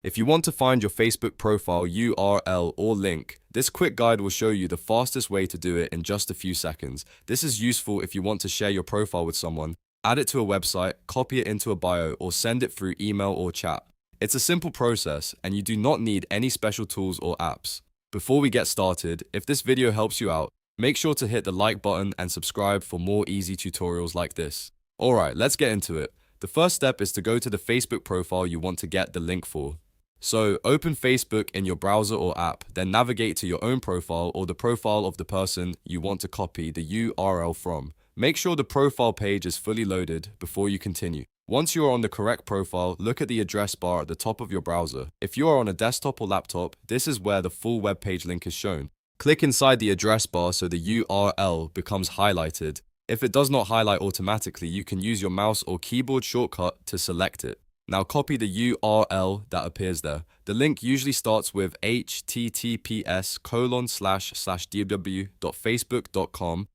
If you want to find your Facebook profile URL or link, this quick guide will show you the fastest way to do it in just a few seconds. This is useful if you want to share your profile with someone, add it to a website, copy it into a bio, or send it through email or chat. It's a simple process, and you do not need any special tools or apps. Before we get started, if this video helps you out, make sure to hit the like button and subscribe for more easy tutorials like this. Alright, let's get into it. The first step is to go to the Facebook profile you want to get the link for. So, open Facebook in your browser or app, then navigate to your own profile or the profile of the person you want to copy the URL from. Make sure the profile page is fully loaded before you continue. Once you are on the correct profile, look at the address bar at the top of your browser. If you are on a desktop or laptop, this is where the full web page link is shown. Click inside the address bar so the URL becomes highlighted. If it does not highlight automatically, you can use your mouse or keyboard shortcut to select it. Now copy the URL that appears there. The link usually starts with https://www.facebook.com/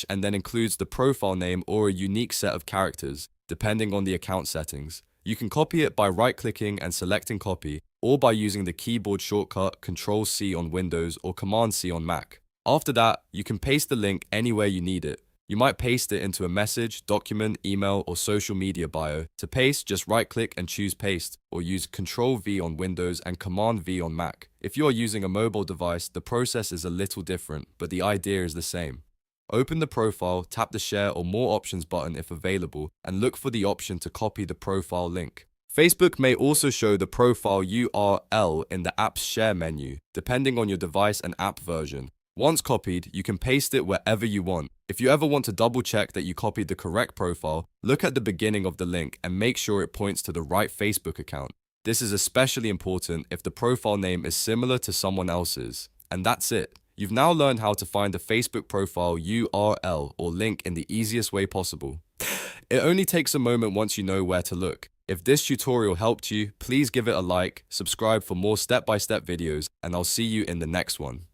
and then includes the profile name or a unique set of characters, depending on the account settings. You can copy it by right-clicking and selecting copy, or by using the keyboard shortcut Ctrl+C on Windows or Command+C on Mac. After that, you can paste the link anywhere you need it. You might paste it into a message, document, email, or social media bio. To paste, just right-click and choose Paste, or use Ctrl+V on Windows and Command+V on Mac. If you are using a mobile device, the process is a little different, but the idea is the same. Open the profile, tap the Share or More Options button if available, and look for the option to copy the profile link. Facebook may also show the profile URL in the app's Share menu, depending on your device and app version. Once copied, you can paste it wherever you want. If you ever want to double check that you copied the correct profile, look at the beginning of the link and make sure it points to the right Facebook account. This is especially important if the profile name is similar to someone else's. And that's it. You've now learned how to find the Facebook profile URL or link in the easiest way possible. It only takes a moment once you know where to look. If this tutorial helped you, please give it a like, subscribe for more step-by-step videos, and I'll see you in the next one.